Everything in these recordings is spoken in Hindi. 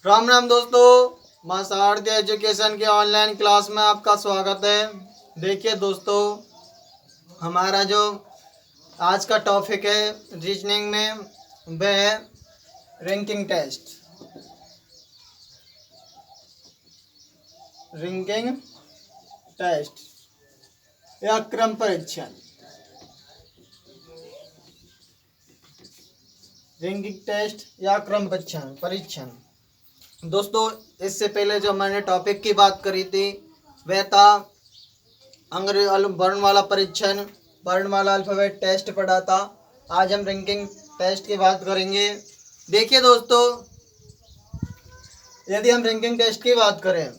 राम राम दोस्तों, मां सारथी एजुकेशन के ऑनलाइन क्लास में आपका स्वागत है। देखिए दोस्तों, हमारा जो आज का टॉपिक है रीजनिंग में वह है रैंकिंग टेस्ट। रैंकिंग टेस्ट या क्रम परीक्षण। रैंकिंग टेस्ट या क्रम परीक्षण दोस्तों, इससे पहले जो मैंने टॉपिक की बात करी थी वह था अंग्रेजी वर्णमाला परीक्षण, वर्णमाला अल्फाबेट टेस्ट पढ़ा था। आज हम रैंकिंग टेस्ट की बात करेंगे। देखिए दोस्तों, यदि हम रैंकिंग टेस्ट की बात करें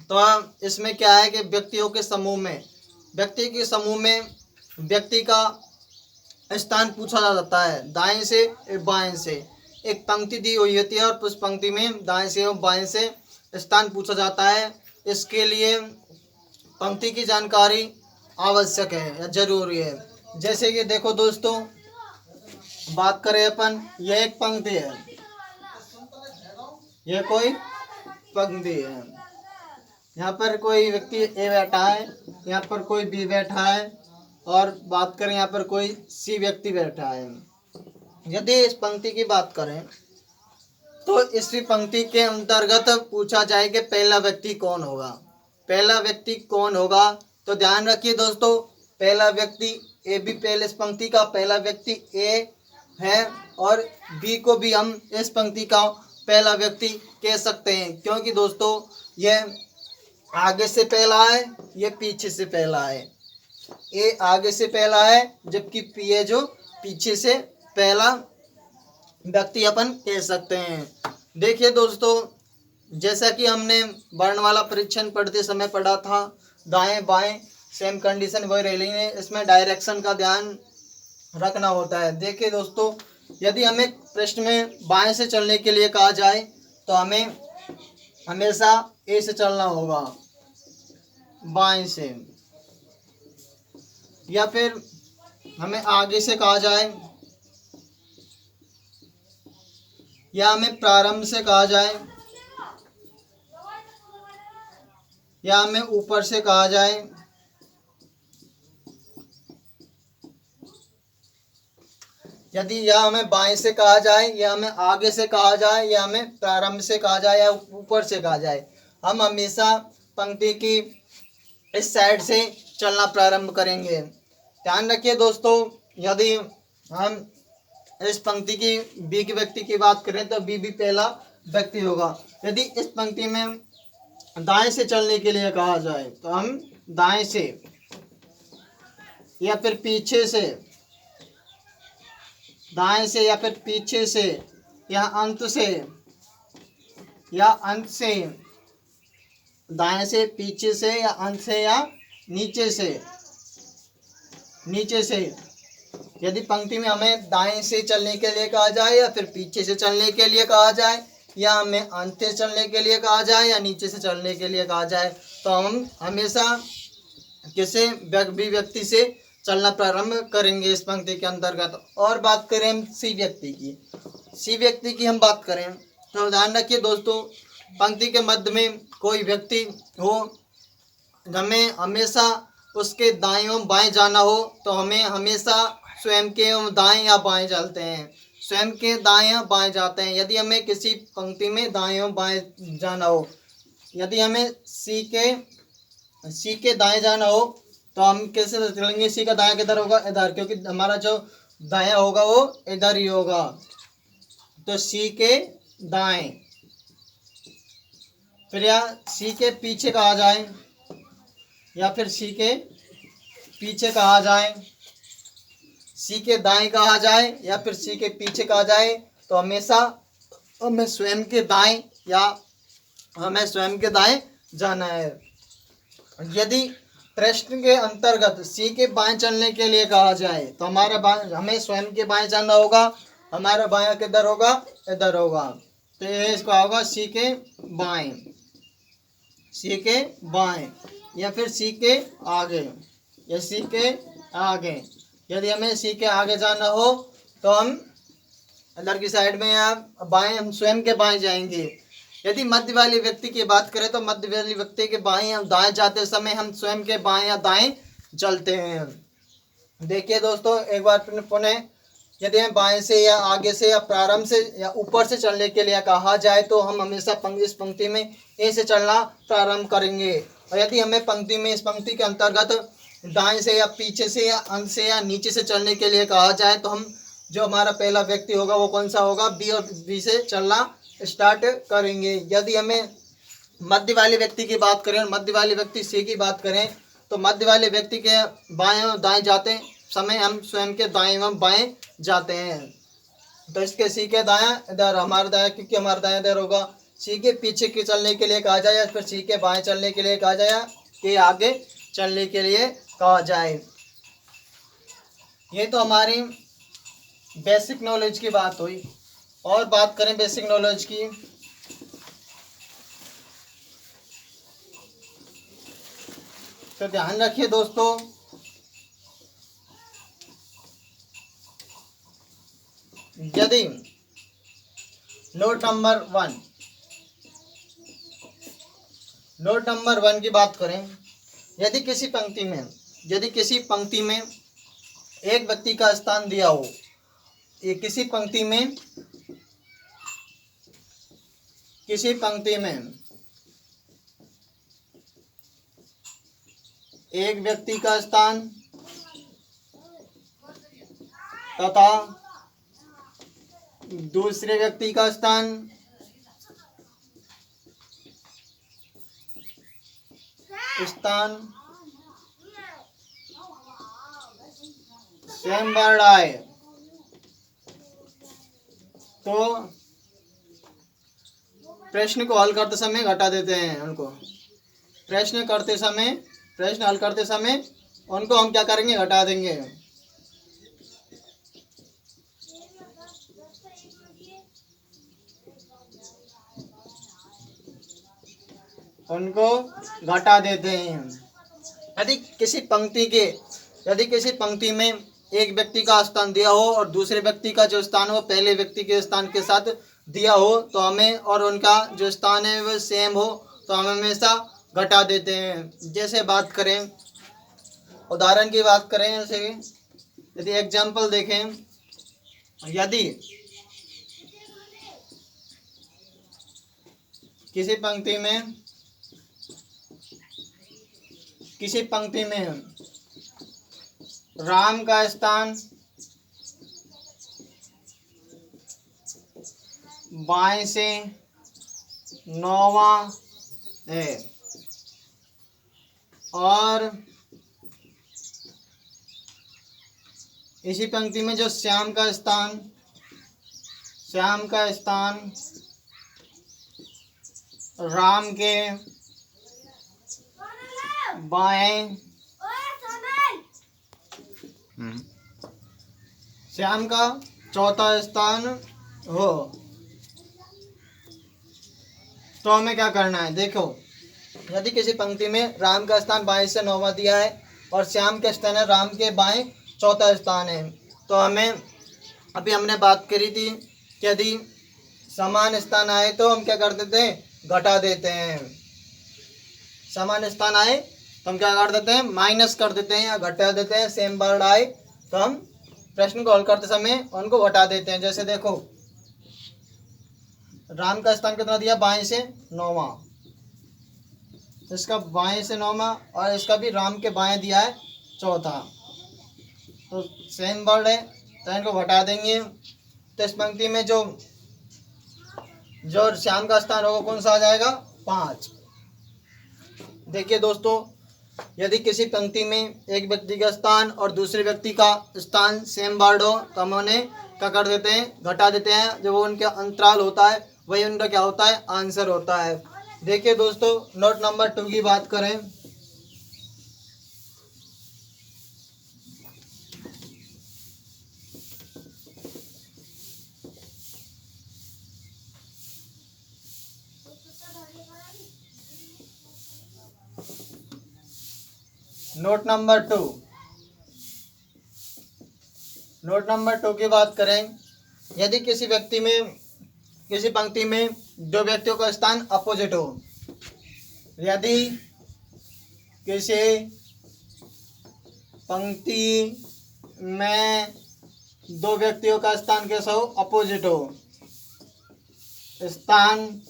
तो इसमें क्या है कि व्यक्ति के समूह में व्यक्ति का स्थान पूछा जाता है दाएं से बाएं से। एक पंक्ति दी हुई होती है और उस पंक्ति में दाएं से और बाएं से स्थान पूछा जाता है। इसके लिए पंक्ति की जानकारी आवश्यक है या जरूरी है। जैसे कि देखो दोस्तों, बात करें अपन, यह एक पंक्ति है, यह कोई पंक्ति है। यहाँ पर कोई व्यक्ति ए बैठा है, यहाँ पर कोई बी बैठा है और बात करें यहाँ पर कोई सी व्यक्ति बैठा है। यदि इस पंक्ति की बात करें तो इसी पंक्ति के अंतर्गत पूछा जाए कि पहला व्यक्ति कौन होगा। तो ध्यान रखिए दोस्तों, पहला व्यक्ति ए भी पहले इस पंक्ति का पहला व्यक्ति ए है और बी को भी हम इस पंक्ति का पहला व्यक्ति कह सकते हैं, क्योंकि दोस्तों यह आगे से पहला है, यह पीछे से पहला है। ए आगे से पहला है जबकि पी है जो पीछे से पहला व्यक्ति अपन कह सकते हैं। देखिए दोस्तों, जैसा कि हमने वर्णमाला परीक्षण पढ़ते समय पढ़ा था, दाएं बाएं सेम कंडीशन वही रहेंगे, इसमें डायरेक्शन का ध्यान रखना होता है। देखिए दोस्तों, यदि हमें प्रश्न में बाएं से चलने के लिए कहा जाए तो हमें हमेशा ए से चलना होगा, बाएं से। या फिर हमें आगे से कहा जाए या हमें प्रारंभ से कहा जाए या हमें ऊपर से कहा जाए, यदि यह हमें बाएं से कहा जाए या हमें आगे से कहा जाए या हमें प्रारंभ से कहा जाए या ऊपर से कहा जाए, हम हमेशा पंक्ति की इस साइड से चलना प्रारंभ करेंगे। ध्यान रखिए दोस्तों, यदि हम इस पंक्ति की बी के व्यक्ति की बात करें तो बी भी पहला व्यक्ति होगा। यदि इस पंक्ति में दाएं से चलने के लिए कहा जाए तो हम दाएं से या फिर पीछे से, दाएं से या फिर पीछे से या अंत से दाएं से पीछे से या अंत से या नीचे से। यदि पंक्ति में हमें दाएं से चलने के लिए कहा जाए या फिर पीछे से चलने के लिए कहा जाए या हमें अंत से चलने के लिए कहा जाए या नीचे से चलने के लिए कहा जाए, तो हम हमेशा किसी भी व्यक्ति से चलना प्रारंभ करेंगे इस पंक्ति के अंतर्गत। और बात करें हम सी व्यक्ति की हम बात करें तो ध्यान रखिए दोस्तों, पंक्ति के मध्य में कोई व्यक्ति हो, हमें हमेशा उसके दाएं और बाएं जाना हो तो हमें हमेशा स्वयं के दाएं या बाएं चलते हैं, स्वयं के दाएं या बाएं जाते हैं। यदि हमें किसी पंक्ति में दाएं और बाएं जाना हो, यदि हमें सी के दाएं जाना हो तो हम कैसे चलेंगे? सी का दाएं किधर होगा? इधर, क्योंकि हमारा जो दाएं होगा वो इधर ही होगा। तो सी के दाएं, फिर या सी के पीछे कहा जाए या फिर सी के पीछे कहा जाए, सी के दाएं कहा जाए या फिर सी के पीछे कहा जाए, तो हमेशा हमें स्वयं के दाएं जाना है। यदि प्रश्न के अंतर्गत सी के बाएं चलने के लिए कहा जाए तो हमें स्वयं के बाएं जाना होगा। हमारा बायां किधर होगा? इधर होगा। तो ये इसका होगा सी के बाएं या फिर सी के आगे। यदि हमें सी के आगे जाना हो तो हम अंदर की साइड में या बाएं, हम स्वयं के बाएं जाएंगे। यदि मध्य वाले व्यक्ति की बात करें तो मध्य वाले व्यक्ति के बाएं या दाएं जाते समय हम स्वयं के बाएं या दाएं चलते हैं। देखिए दोस्तों, एक बार पुनः यदि हमें बाएं से या आगे से या प्रारंभ से या ऊपर से चलने के लिए कहा जाए तो हम हमेशा इस पंक्ति में ए से चलना प्रारंभ करेंगे। और यदि हमें पंक्ति में इस पंक्ति के अंतर्गत दाएं से या पीछे से या अंत से या नीचे से चलने के लिए कहा जाए तो हम जो हमारा पहला व्यक्ति होगा वो कौन सा होगा, बी, और बी से चलना स्टार्ट करेंगे। यदि हमें मध्य वाले व्यक्ति की बात करें और मध्य वाले व्यक्ति सी की बात करें तो मध्य वाले व्यक्ति के बाएं और दाएं जाते समय हम स्वयं के दाएं एवं बाएं जाते हैं। तो इसके सी के दायां इधर हमारा दायां, क्योंकि हमारा दायां इधर होगा। सी के पीछे के चलने के लिए कहा जाए या फिर सी के बाएं चलने के लिए कहा जाए या के आगे चलने के लिए कहा जाए। ये तो हमारी बेसिक नॉलेज की बात हुई। और बात करें बेसिक नॉलेज की, तो ध्यान रखिए दोस्तों, यदि नोट नंबर 1 की बात करें, यदि किसी पंक्ति में एक व्यक्ति का स्थान दिया हो, ये किसी पंक्ति में एक व्यक्ति का स्थान तथा दूसरे व्यक्ति का स्थान सेम वर्ड आए तो प्रश्न को हल करते समय घटा देते हैं उनको। प्रश्न हल करते समय उनको हम क्या करेंगे, घटा देंगे। उनको घटा देते हैं। यदि किसी पंक्ति में एक व्यक्ति का स्थान दिया हो और दूसरे व्यक्ति का जो स्थान हो पहले व्यक्ति के स्थान के साथ दिया हो तो हमें, और उनका जो स्थान है वो सेम हो तो हम हमेशा घटा देते हैं। जैसे बात करें, उदाहरण की बात करें, जैसे यदि एग्जाम्पल देखें, यदि किसी पंक्ति में राम का स्थान बाएं से 9वां है और इसी पंक्ति में जो श्याम का स्थान राम के बाएं, श्याम का चौथा स्थान हो तो हमें क्या करना है। देखो, यदि किसी पंक्ति में राम का स्थान बाएं से 9वां दिया है और श्याम का स्थान है राम के बाएं चौथा स्थान है, तो हमें अभी हमने बात करी थी कि यदि समान स्थान आए तो हम क्या कर देते हैं, घटा देते हैं। समान स्थान आए तो हम क्या कर देते हैं, माइनस कर देते हैं या घटा देते हैं। सेम वर्ड आए तो हम प्रश्न को हल करते समय उनको घटा देते हैं। जैसे देखो, राम का स्थान कितना दिया, बाएं से 9वां, इसका बाएं से 9वां और इसका भी राम के बाएं दिया है चौथा, तो सेम वर्ड है तो इनको घटा देंगे। तो इस पंक्ति में जो श्याम का स्थान होगा कौन सा आ जाएगा, 5। देखिए दोस्तों, यदि किसी पंक्ति में एक व्यक्ति का स्थान और दूसरे व्यक्ति का स्थान सेम वर्ड हो तो हम उन्हें क्या कर देते हैं, घटा देते हैं। जो वो उनका अंतराल होता है वही उनका क्या होता है, आंसर होता है। देखिए दोस्तों, नोट नंबर 2 की बात करें, नोट नंबर 2 की बात करें यदि किसी पंक्ति में दो व्यक्तियों का स्थान अपोजिट हो, यदि किसी पंक्ति में दो व्यक्तियों का स्थान कैसा हो, अपोजिट हो, स्थान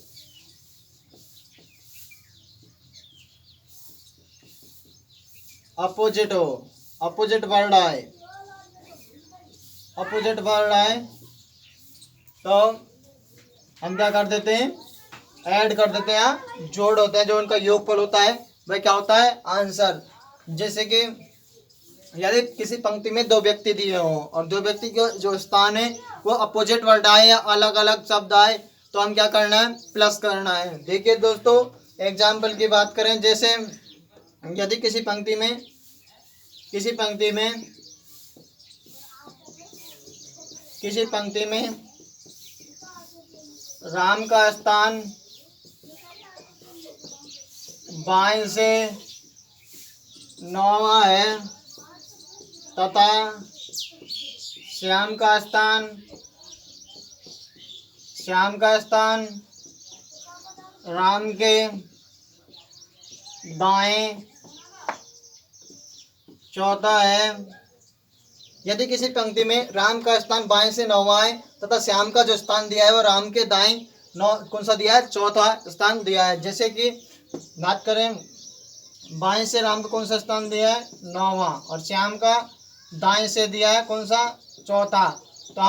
अपोजिट हो, अपोजिट वर्ड आए, अपोजिट वर्ड आए तो हम क्या कर देते हैं, ऐड कर देते हैं, यहाँ जोड़ होते हैं, जो उनका योगफल होता है वह क्या होता है, आंसर। जैसे कि यदि किसी पंक्ति में दो व्यक्ति दिए हों और दो व्यक्ति के जो स्थान है वो अपोजिट वर्ड आए या अलग अलग शब्द आए तो हम क्या करना है, प्लस करना है। देखिए दोस्तों एग्जाम्पल की बात करें, जैसे यदि किसी पंक्ति में राम का स्थान बाएं से 9वां है तथा श्याम का स्थान राम के दाएं 14 है। यदि किसी पंक्ति में राम का स्थान बाएं से 9वां है तथा श्याम का जो स्थान दिया है वो राम के दाएं कौन सा दिया है, चौथा स्थान दिया है। जैसे कि बात करें बाएं से राम का कौन सा स्थान दिया है, 9वां, और श्याम का दाएं से दिया है कौन सा, चौथा। तो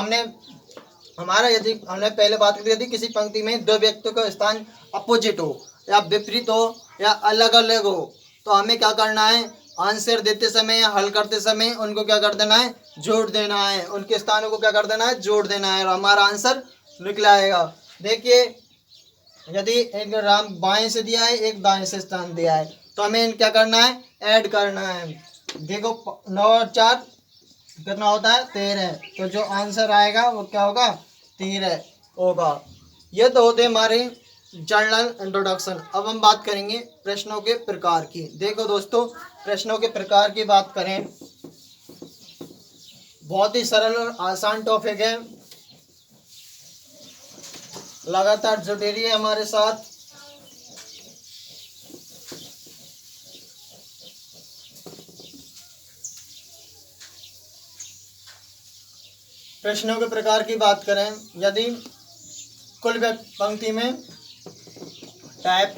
यदि हमने पहले बात की, यदि किसी पंक्ति में दो व्यक्तियों का स्थान अपोजिट हो या विपरीत हो या अलग अलग हो तो हमें क्या करना है, आंसर देते समय या हल करते समय उनको क्या कर देना है, जोड़ देना है, उनके स्थानों को क्या कर देना है, जोड़ देना है और हमारा आंसर निकल आएगा। देखिए यदि एक राम बाएं से दिया है, एक दाएं से स्थान दिया है तो हमें क्या करना है, ऐड करना है। देखो 9 और 4 कितना होता है, 13। तो जो आंसर आएगा वो क्या होगा, 13 होगा। ये तो होते हमारे जर्नल इंट्रोडक्शन। अब हम बात करेंगे प्रश्नों के प्रकार की। देखो दोस्तों प्रश्नों के प्रकार की बात करें, बहुत ही सरल और आसान टॉपिक है, लगातार जुड़े रहिए हमारे साथ। प्रश्नों के प्रकार की बात करें, यदि कुल पंक्ति में टाइप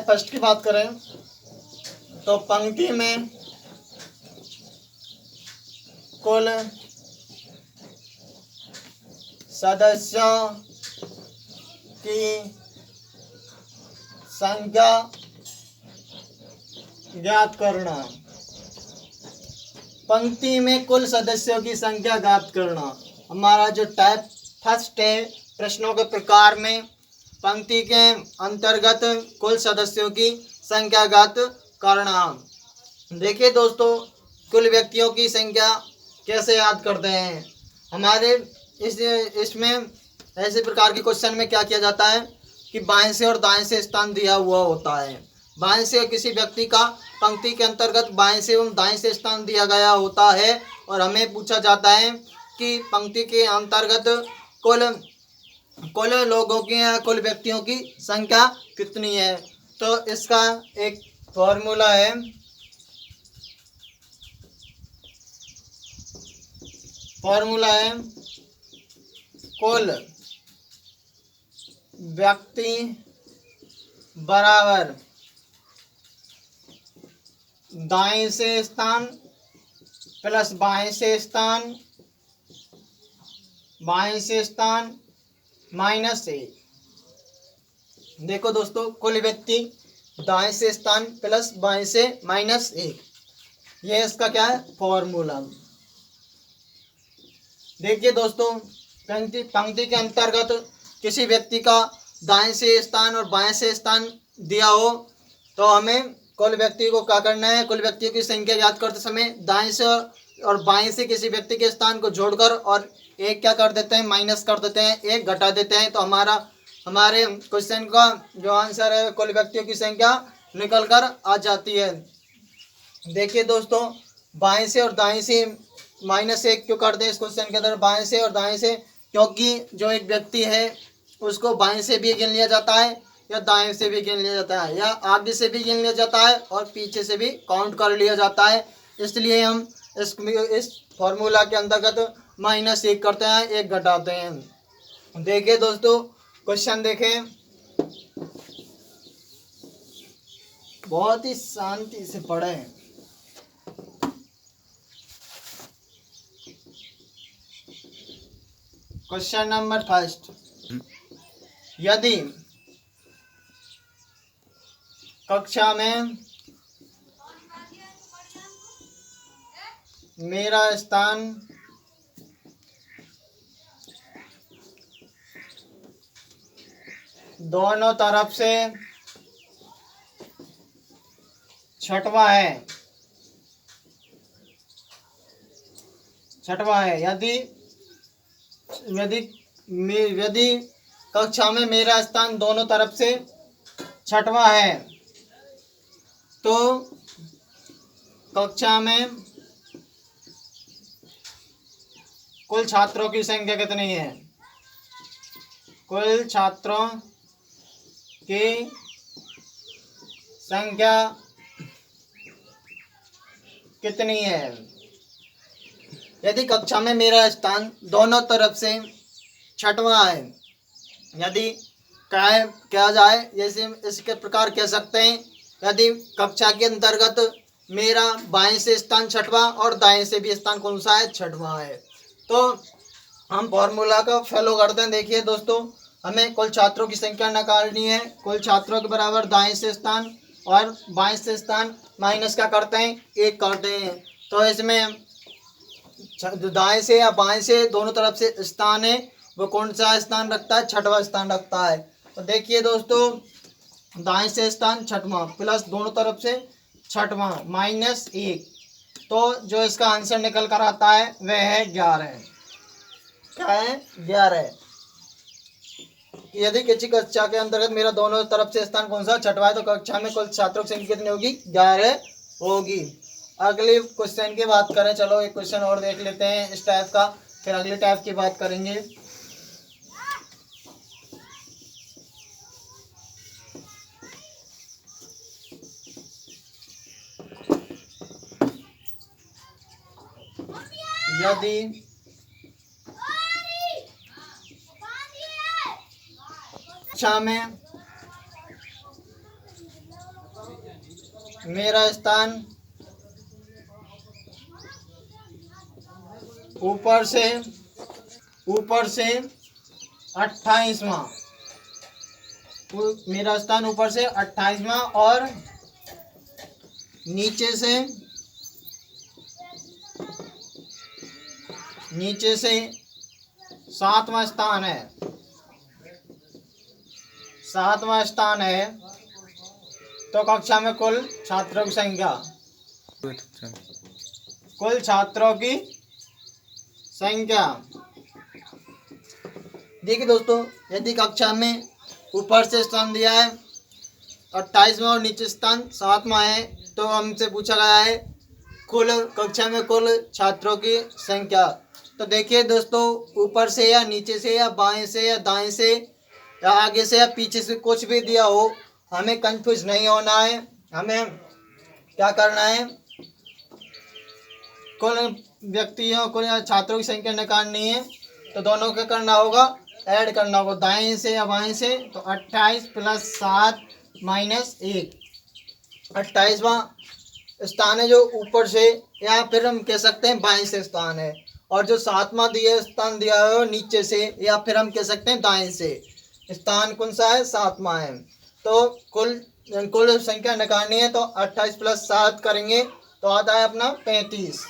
फर्स्ट की बात करें तो पंक्ति में कुल सदस्यों की संख्या ज्ञात करना। पंक्ति में कुल सदस्यों की संख्या ज्ञात करना हमारा जो टाइप फर्स्ट है। प्रश्नों के प्रकार में पंक्ति के अंतर्गत कुल सदस्यों की संख्या ज्ञात करना। देखिए दोस्तों कुल व्यक्तियों की संख्या कैसे याद करते हैं, हमारे इसमें ऐसे प्रकार के क्वेश्चन में क्या किया जाता है कि बाएं से और दाएं से स्थान दिया हुआ होता है। बाएं से किसी व्यक्ति का पंक्ति के अंतर्गत बाएं से एवं दाएं से स्थान दिया गया होता है और हमें पूछा जाता है कि पंक्ति के अंतर्गत कुल लोगों की या कुल व्यक्तियों की संख्या कितनी है। तो इसका एक फॉर्मूला है, कुल व्यक्ति बराबर दाएं से स्थान प्लस बाएं से स्थान माइनस 1। देखो दोस्तों कुल व्यक्ति दाएं से स्थान प्लस बाएं से माइनस 1, ये इसका क्या है, फॉर्मूला। देखिए दोस्तों पंक्ति के अंतर्गत किसी व्यक्ति का दाएं से स्थान और बाएं से स्थान दिया हो तो हमें कुल व्यक्ति को क्या करना है, कुल व्यक्तियों की संख्या याद करते समय दाएं से और बाएं से किसी व्यक्ति के स्थान को जोड़कर और एक क्या कर देते हैं, माइनस कर देते हैं, एक घटा देते हैं, तो हमारे क्वेश्चन का जो आंसर है कुल व्यक्तियों की संख्या निकल कर आ जाती है। देखिए दोस्तों बाएं से और दाएं से -1 क्यों करते हैं इस क्वेश्चन के अंदर बाएं से और दाएं से? क्योंकि जो एक व्यक्ति है उसको बाएं से भी गिन लिया जाता है या दाएं से भी गिन लिया जाता है, या आगे से भी गिन लिया जाता है और पीछे से भी काउंट कर लिया जाता है। इसलिए हम इस फॉर्मूला के अंतर्गत -1 करते हैं, 1 घटाते हैं। देखिए दोस्तों, क्वेश्चन देखें, बहुत ही शांति से पढ़ें। क्वेश्चन नंबर 1, यदि कक्षा में मेरा स्थान दोनों तरफ से छठवां है, यदि कक्षा में मेरा स्थान दोनों तरफ से छठवां है, तो कक्षा में कुल छात्रों की संख्या कितनी है? कुल छात्रों की संख्या कितनी है? यदि कक्षा में मेरा स्थान दोनों तरफ से छठवां है, यदि क्या जाए, जैसे इसके प्रकार कह सकते हैं, यदि कक्षा के अंतर्गत मेरा बाएं से स्थान छठवां और दाएं से भी स्थान कौन सा है? छठवां है। तो हम फॉर्मूला का फॉलो करते हैं। देखिए दोस्तों, हमें कुल छात्रों की संख्या निकालनी है। कुल छात्रों के बराबर दाएं से स्थान और बाएं से स्थान माइनस क्या करते हैं? 1 करते हैं। तो इसमें दाएं से या बाएं से दोनों तरफ से स्थान है, वो कौन सा स्थान रखता है? छठवां स्थान रखता है। तो देखिए दोस्तों, दाएं से स्थान छठवां प्लस दोनों तरफ से छठवां -1, तो जो इसका आंसर निकल कर आता है वह है 11। क्या है? 11। यदि किसी कक्षा के अंतर्गत मेरा दोनों तरफ से स्थान कौन सा? छठवां है, तो कक्षा में कुल छात्रों की संख्या कितनी होगी? 11 होगी। अगले क्वेश्चन की बात करें, चलो एक क्वेश्चन और देख लेते हैं इस टाइप का, फिर अगले टाइप की बात करेंगे। यदि कक्षा में मेरा स्थान ऊपर से 28वां, मेरा स्थान ऊपर से 28वां और नीचे से 7वां स्थान है, 7वां स्थान है, तो कक्षा में कुल छात्रों की संख्या, कुल छात्रों की संख्या। देखिए दोस्तों, यदि कक्षा में ऊपर से स्थान दिया है 28वां और नीचे स्थान 7वां है, तो हमसे पूछा गया है कुल कक्षा में कुल छात्रों की संख्या। तो देखिए दोस्तों, ऊपर से या नीचे से या बाएं से या दाएं से या आगे से या पीछे से कुछ भी दिया हो, हमें कंफ्यूज नहीं होना है। हमें क्या करना है? कुल व्यक्तियों को या छात्रों की संख्या निकालनी है, तो दोनों का करना होगा, ऐड करना होगा दाएं से या बाएं से। तो 28 + 7 - 1, 28वां स्थान है जो ऊपर से, या फिर हम कह सकते हैं बाएं से स्थान है, और जो 7वां स्थान दिया है नीचे से, या फिर हम कह सकते हैं दाएं से। स्थान कौन सा है? 7वां है। तो कुल संख्या निकालनी है, तो 28 + 7 करेंगे तो आता है अपना 35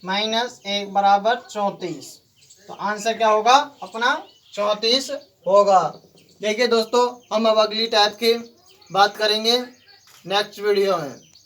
-1 = 34। तो आंसर क्या होगा? अपना 34 होगा। देखिए दोस्तों, हम अब अगली टाइप की बात करेंगे नेक्स्ट वीडियो में।